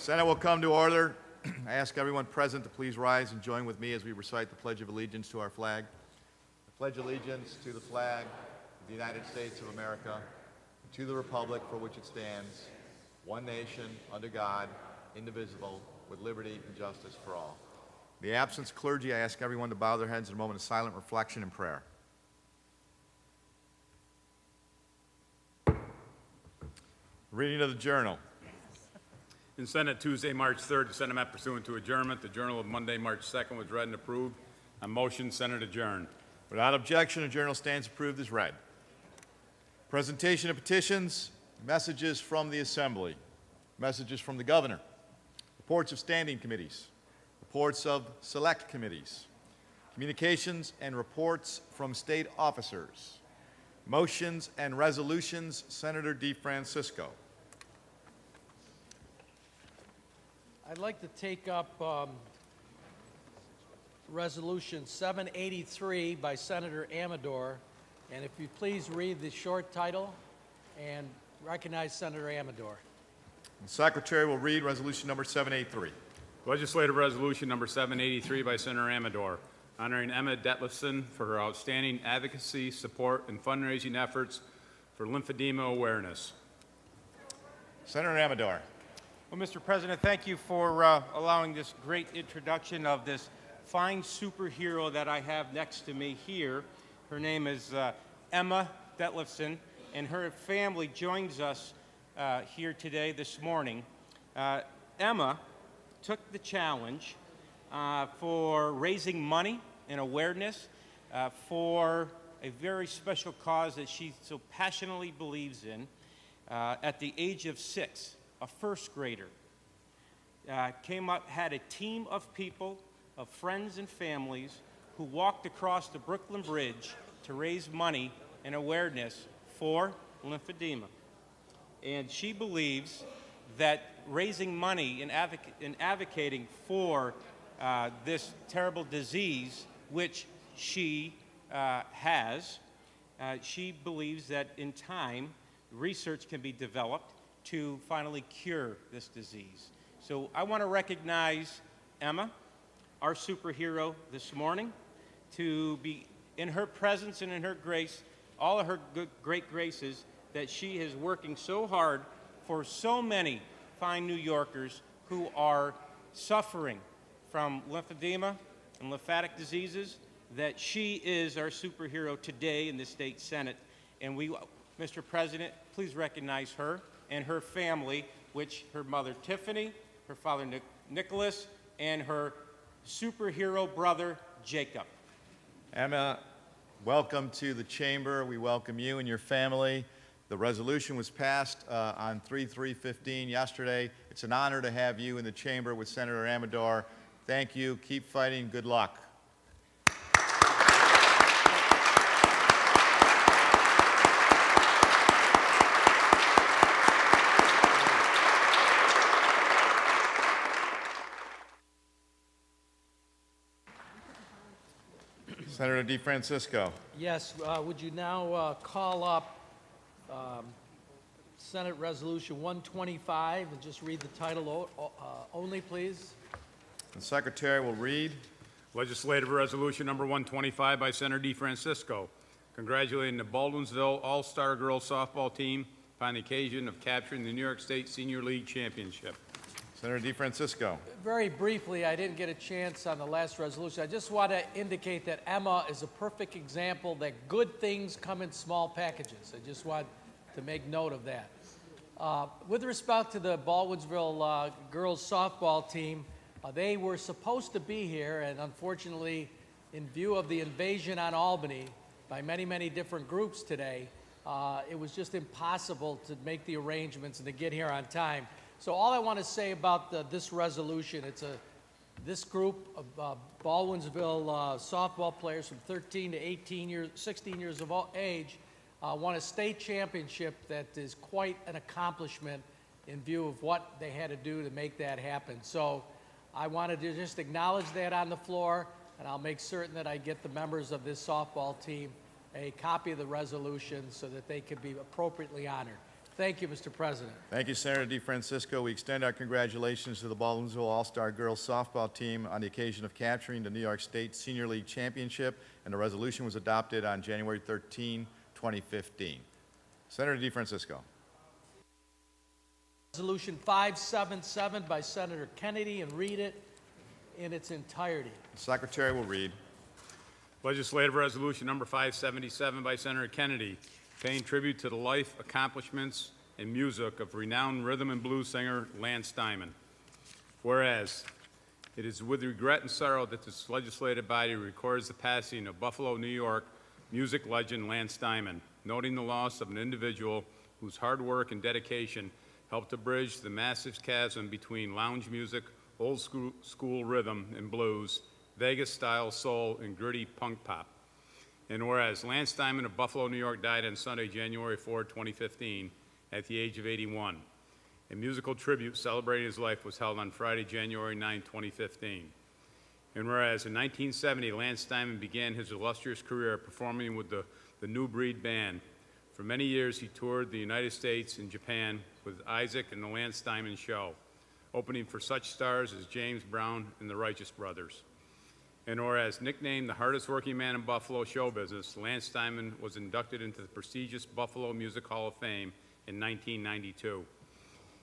Senate will come to order. I ask everyone present to please rise and join with me as we recite the Pledge of Allegiance to our flag. I pledge allegiance to the flag of the United States of America, and to the republic for which it stands, one nation, under God, indivisible, with liberty and justice for all. In the absence of clergy, I ask everyone to bow their heads in a moment of silent reflection and prayer. Reading of the Journal. In Senate Tuesday, March 3rd, the Senate met pursuant to adjournment. The Journal of Monday, March 2nd was read and approved. On motion, Senate adjourned. Without objection, the Journal stands approved as read. Presentation of petitions, messages from the Assembly, messages from the Governor, reports of standing committees, reports of select committees, communications and reports from state officers, motions and resolutions. Senator DeFrancisco. I'd like to take up Resolution 783 by Senator Amador, and if you please read the short title and recognize Senator Amador. The Secretary will read Resolution number 783. Legislative Resolution number 783 by Senator Amador, honoring Emma Detlefson for her outstanding advocacy, support, and fundraising efforts for lymphedema awareness. Senator Amador. Well, Mr. President, thank you for allowing this great introduction of this fine superhero that I have next to me here. Her name is Emma Detlefson, and her family joins us here today, this morning. Emma took the challenge for raising money and awareness for a very special cause that she so passionately believes in. At the age of 6, a first grader, came up, had a team of people, of friends and families, who walked across the Brooklyn Bridge to raise money and awareness for lymphedema. And she believes that raising money and advocating for this terrible disease, which she has, she believes that in time, research can be developed to finally cure this disease. So I want to recognize Emma, our superhero this morning, to be in her presence and in her grace, all of her great graces, that she is working so hard for so many fine New Yorkers who are suffering from lymphedema and lymphatic diseases, that she is our superhero today in the state Senate. And we, Mr. President, please recognize her and her family, which her mother Tiffany, her father Nicholas, and her superhero brother Jacob. Emma, welcome to the chamber. We welcome you and your family. The resolution was passed on 3/3/15 yesterday. It's an honor to have you in the chamber with Senator Amador. Thank you. Keep fighting. Good luck. Senator DeFrancisco. Yes, would you now call up Senate Resolution 125 and just read the title only, please? The Secretary will read. Legislative Resolution number 125 by Senator DeFrancisco, congratulating the Baldwinsville All-Star Girls Softball team upon the occasion of capturing the New York State Senior League Championship. Senator DeFrancisco. Very briefly, I didn't get a chance on the last resolution. I just want to indicate that Emma is a perfect example that good things come in small packages. I just want to make note of that. With respect to the Baldwinsville girls softball team, they were supposed to be here, and unfortunately, in view of the invasion on Albany by many, many different groups today, it was just impossible to make the arrangements and to get here on time. So all I want to say about this resolution, this group of Baldwinsville softball players from 13 to 16 years of age won a state championship that is quite an accomplishment in view of what they had to do to make that happen. So I wanted to just acknowledge that on the floor, and I'll make certain that I get the members of this softball team a copy of the resolution so that they can be appropriately honored. Thank you, Mr. President. Thank you, Senator DeFrancisco. We extend our congratulations to the Baldwinsville All-Star Girls Softball Team on the occasion of capturing the New York State Senior League Championship, and the resolution was adopted on January 13, 2015. Senator DeFrancisco. Resolution 577 by Senator Kennedy, and read it in its entirety. The Secretary will read. Legislative Resolution Number 577 by Senator Kennedy, paying tribute to the life, accomplishments, and music of renowned rhythm and blues singer Lance Diamond. Whereas, it is with regret and sorrow that this legislative body records the passing of Buffalo, New York music legend Lance Diamond, noting the loss of an individual whose hard work and dedication helped to bridge the massive chasm between lounge music, old school rhythm and blues, Vegas-style soul, and gritty punk pop. And whereas Lance Diamond of Buffalo, New York died on Sunday, January 4, 2015, at the age of 81. A musical tribute celebrating his life was held on Friday, January 9, 2015. And whereas in 1970, Lance Diamond began his illustrious career performing with the New Breed Band. For many years, he toured the United States and Japan with Isaac and the Lance Diamond Show, opening for such stars as James Brown and the Righteous Brothers. And whereas nicknamed the hardest working man in Buffalo show business, Lance Diamond was inducted into the prestigious Buffalo Music Hall of Fame in 1992.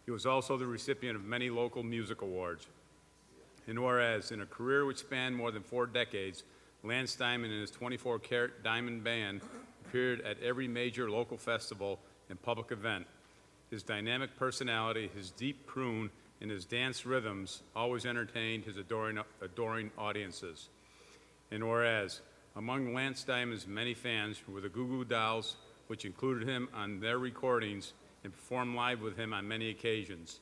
He was also the recipient of many local music awards. And whereas in a career which spanned more than 4 decades, Lance Diamond and his 24-karat diamond band appeared at every major local festival and public event. His dynamic personality, his deep croon, and his dance rhythms always entertained his adoring audiences. And whereas, among Lance Diamond's many fans were the Goo Goo Dolls, which included him on their recordings and performed live with him on many occasions.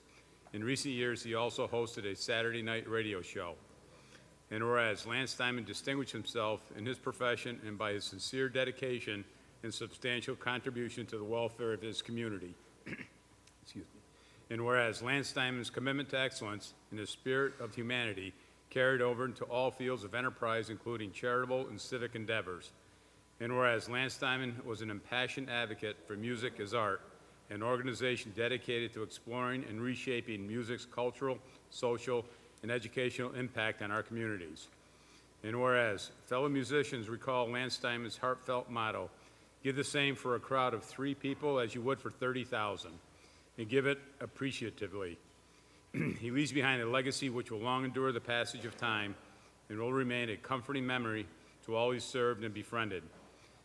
In recent years, he also hosted a Saturday night radio show. And whereas Lance Diamond distinguished himself in his profession and by his sincere dedication and substantial contribution to the welfare of his community. Excuse me. And whereas Lance Diamond's commitment to excellence and his spirit of humanity carried over into all fields of enterprise, including charitable and civic endeavors. And whereas Lance Diamond was an impassioned advocate for music as art, an organization dedicated to exploring and reshaping music's cultural, social, and educational impact on our communities. And whereas fellow musicians recall Lance Diamond's heartfelt motto, "Give the same for a crowd of 3 people as you would for 30,000. And give it appreciatively." He leaves behind a legacy which will long endure the passage of time and will remain a comforting memory to all he served and befriended.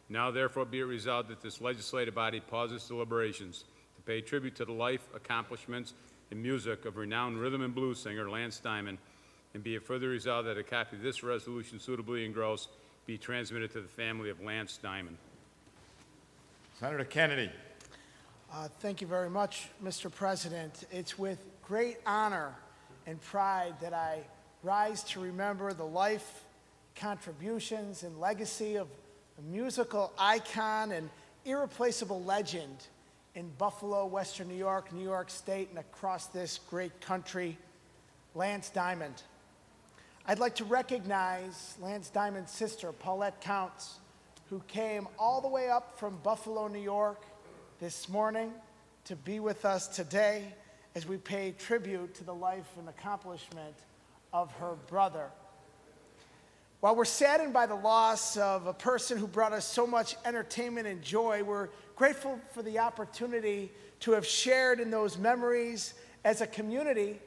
Now, therefore, be it resolved that this legislative body pauses deliberations to pay tribute to the life, accomplishments, and music of renowned rhythm and blues singer Lance Diamond, and be it further resolved that a copy of this resolution suitably engrossed be transmitted to the family of Lance Diamond. Senator Kennedy. Thank you very much, Mr. President. It's with great honor and pride that I rise to remember the life, contributions, and legacy of a musical icon and irreplaceable legend in Buffalo, Western New York State, and across this great country, Lance Diamond. I'd like to recognize Lance Diamond's sister, Paulette Counts, who came all the way up from Buffalo, New York, this morning to be with us today as we pay tribute to the life and accomplishment of her brother. While we're saddened by the loss of a person who brought us so much entertainment and joy, we're grateful for the opportunity to have shared in those memories as a community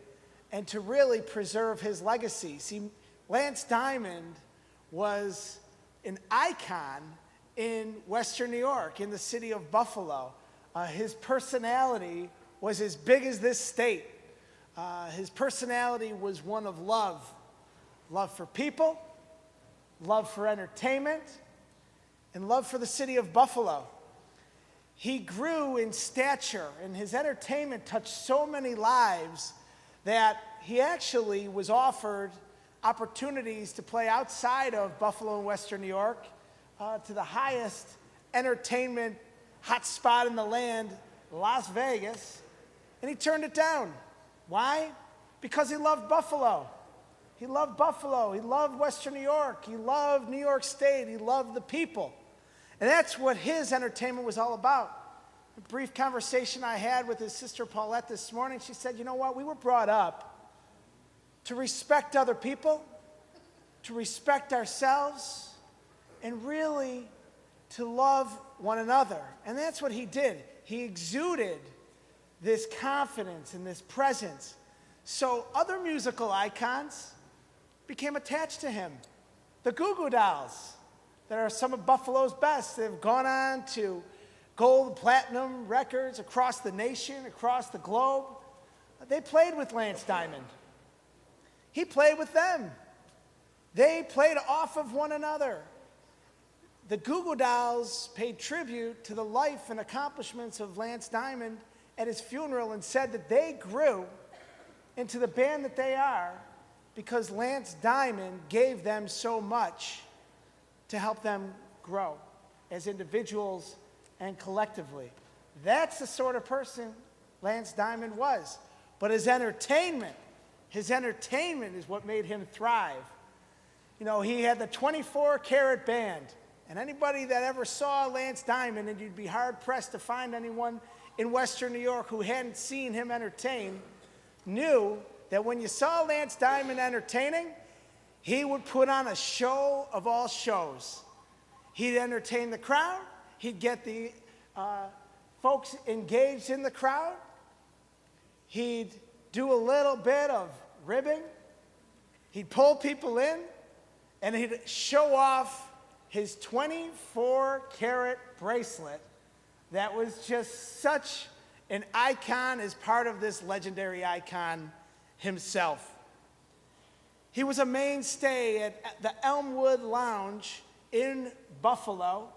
and to really preserve his legacy. See, Lance Diamond was an icon in Western New York, in the city of Buffalo. His personality was as big as this state. His personality was one of love. Love for people, love for entertainment, and love for the city of Buffalo. He grew in stature, and his entertainment touched so many lives that he actually was offered opportunities to play outside of Buffalo and Western New York to the highest entertainment hot spot in the land, Las Vegas, and he turned it down. Why? Because he loved Buffalo. He loved Buffalo. He loved Western New York. He loved New York State. He loved the people. And that's what his entertainment was all about. A brief conversation I had with his sister Paulette this morning, she said, you know what, we were brought up to respect other people, to respect ourselves, and really to love one another. And that's what he did. He exuded this confidence and this presence. So other musical icons became attached to him. The Goo Goo Dolls, that are some of Buffalo's best. They've gone on to gold, platinum records across the nation, across the globe. They played with Lance Diamond. He played with them. They played off of one another. The Goo Goo Dolls paid tribute to the life and accomplishments of Lance Diamond at his funeral and said that they grew into the band that they are because Lance Diamond gave them so much to help them grow as individuals and collectively. That's the sort of person Lance Diamond was. But his entertainment is what made him thrive. You know, he had the 24-karat band. And anybody that ever saw Lance Diamond, and you'd be hard-pressed to find anyone in Western New York who hadn't seen him entertain, knew that when you saw Lance Diamond entertaining, he would put on a show of all shows. He'd entertain the crowd. He'd get the folks engaged in the crowd. He'd do a little bit of ribbing. He'd pull people in, and he'd show off his 24-karat bracelet that was just such an icon as part of this legendary icon himself. He was a mainstay at the Elmwood Lounge in Buffalo.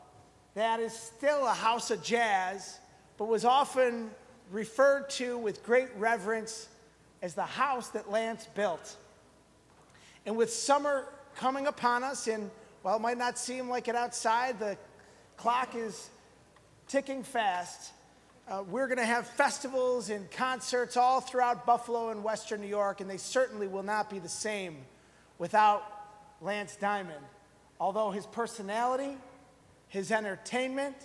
That is still a house of jazz, but was often referred to with great reverence as the house that Lance built. And with summer coming upon us, and while it might not seem like it outside, the clock is ticking fast. We're going to have festivals and concerts all throughout Buffalo and Western New York, and they certainly will not be the same without Lance Diamond. Although his personality, his entertainment,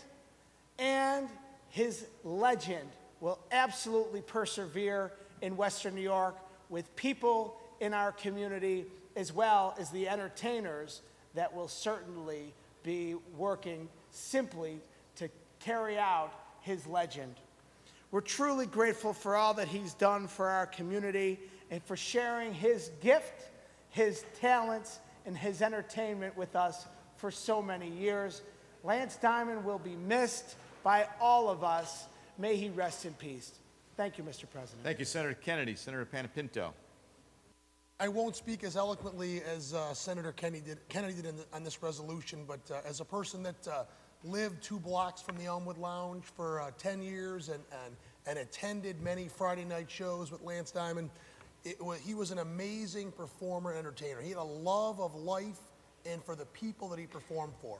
and his legend will absolutely persevere in Western New York with people in our community as well as the entertainers that will certainly be working simply to carry out his legend. We're truly grateful for all that he's done for our community and for sharing his gift, his talents, and his entertainment with us for so many years. Lance Diamond will be missed by all of us. May he rest in peace. Thank you, Mr. President. Thank you, Senator Kennedy. Senator Panapinto. I won't speak as eloquently as Senator Kennedy did on this resolution, but as a person that lived 2 blocks from the Elmwood Lounge for 10 years and attended many Friday night shows with Lance Diamond, he was an amazing performer and entertainer. He had a love of life and for the people that he performed for.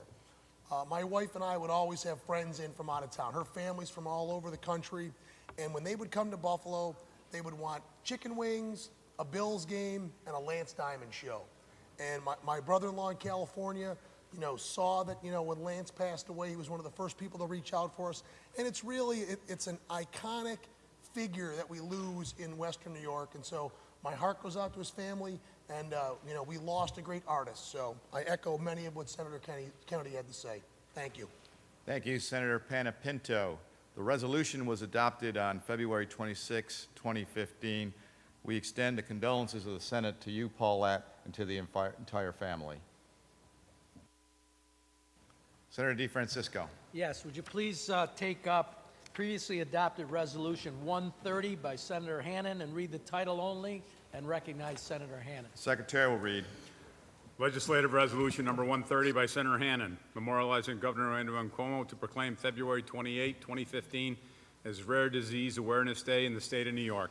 My wife and I would always have friends in from out of town. Her family's from all over the country, and when they would come to Buffalo, they would want chicken wings, a Bills game, and a Lance Diamond show. And my brother-in-law in California, you know, saw that, you know, when Lance passed away, he was one of the first people to reach out for us. And it's really, it's an iconic figure that we lose in Western New York. And so my heart goes out to his family, and, you know, we lost a great artist. So I echo many of what Senator Kennedy had to say. Thank you. Thank you, Senator Panapinto. The resolution was adopted on February 26, 2015. We extend the condolences of the Senate to you, Paulette, and to the entire family. Senator DeFrancisco. Yes, would you please take up previously adopted Resolution 130 by Senator Hannan and read the title only and recognize Senator Hannan. Secretary will read. Legislative Resolution Number 130 by Senator Hannan, memorializing Governor Andrew Cuomo to proclaim February 28, 2015 as Rare Disease Awareness Day in the state of New York.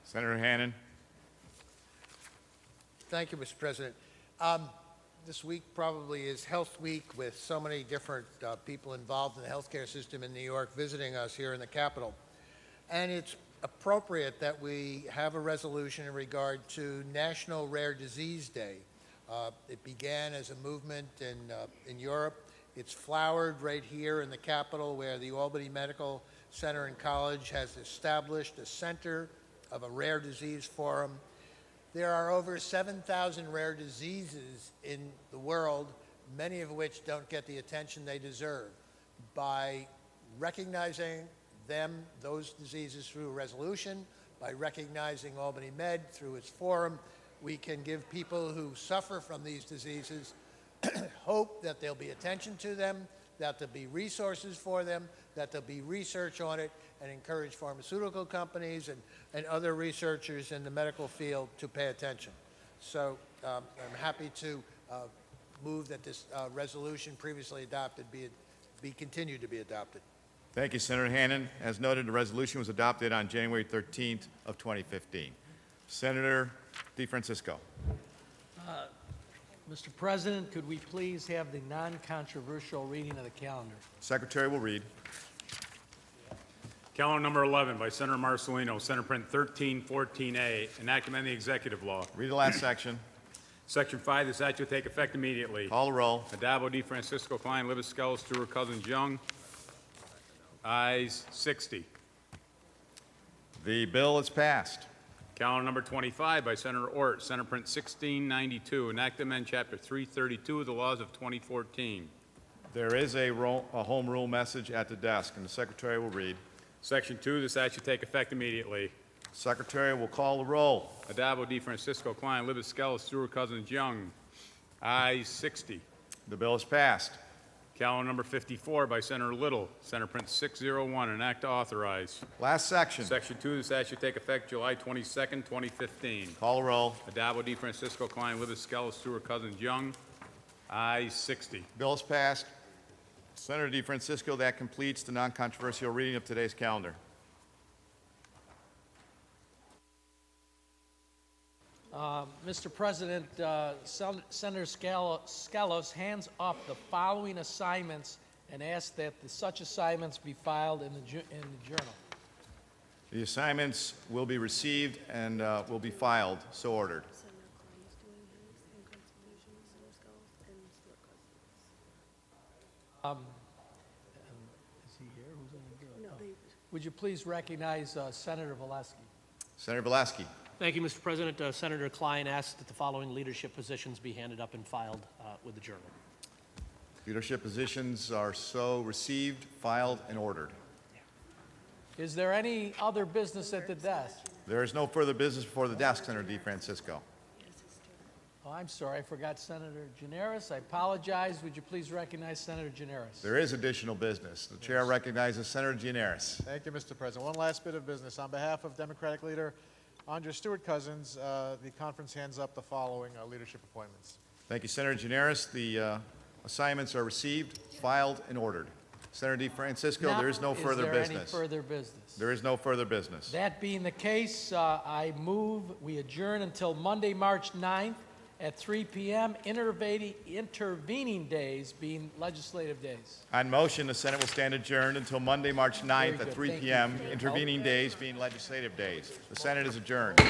Senator Hannan. Thank you, Mr. President. This week probably is Health Week with so many different people involved in the healthcare system in New York visiting us here in the Capitol. And it's appropriate that we have a resolution in regard to National Rare Disease Day. It began as a movement in Europe. It's flowered right here in the Capitol where the Albany Medical Center and College has established a center of a rare disease forum. There are over 7,000 rare diseases in the world, many of which don't get the attention they deserve. By recognizing those diseases through a resolution, by recognizing Albany Med through its forum, we can give people who suffer from these diseases hope that there'll be attention to them, that there'll be resources for them, that there'll be research on it, and encourage pharmaceutical companies and other researchers in the medical field to pay attention. So I'm happy to move that this resolution previously adopted be continued to be adopted. Thank you, Senator Hannan. As noted, the resolution was adopted on January 13th of 2015. Senator DeFrancisco. Mr. President, could we please have the non-controversial reading of the calendar? Secretary will read. Calendar number 11 by Senator Marcelino, Senate Print 1314A, enacted amending the executive law. Read the last section. Section 5, this act will take effect immediately. Call the roll. Adabo, DeFrancisco, Klein, Libous, Skelos, Stewart, Cousins, Young. Ayes 60. The bill is passed. Calendar number 25 by Senator Ort, Senate Print 1692, enact amend Chapter 332 of the laws of 2014. There is a home rule message at the desk, and the Secretary will read. Section 2, this act shall take effect immediately. Secretary will call the roll. Adabo, DeFrancisco, Klein, Libous, Skelos, Stewart, Cousins, Young. Ayes 60. The bill is passed. Calendar number 54 by Senator Little, Senate Print 601, an act to authorize. Last section. Section 2, this act shall take effect July 22nd, 2015. Call the roll. Adabo, DeFrancisco, Klein, Libous, Skelos, Stewart, Cousins, Young. Ayes 60. Bill is passed. Senator DeFrancisco, that completes the non-controversial reading of today's calendar. Mr. President, Senator Skelos hands up the following assignments and asks that such assignments be filed in the journal. The assignments will be received and will be filed, so ordered. Senator Klein is doing his, and Constitution, Senator Skelos, and Stewart Cousins. Is he here? Who's going to do it? No, they, Would you please recognize Senator Valesky? Senator Vlasky. Thank you, Mr. President. Senator Klein asked that the following leadership positions be handed up and filed with the journal. Leadership positions are so received, filed, and ordered. Is there any other business at the desk? There is no further business before the desk, Senator DeFrancisco. Oh, I'm sorry, I forgot Senator Gineris. I apologize. Would you please recognize Senator Gineris? There is additional business. The chair recognizes Senator Gineris. Thank you, Mr. President. One last bit of business. On behalf of Democratic Leader Andrew Stewart Cousins, the conference hands up the following leadership appointments. Thank you, Senator Gineris. The assignments are received, filed, and ordered. Senator DeFrancisco, there is no further business. Is there any further business? There is no further business. That being the case, I move we adjourn until Monday, March 9th at 3 p.m., intervening days being legislative days. On motion, the Senate will stand adjourned until Monday, March 9th Very at good. 3 Thank you. p.m., intervening days being legislative days. The Senate is adjourned.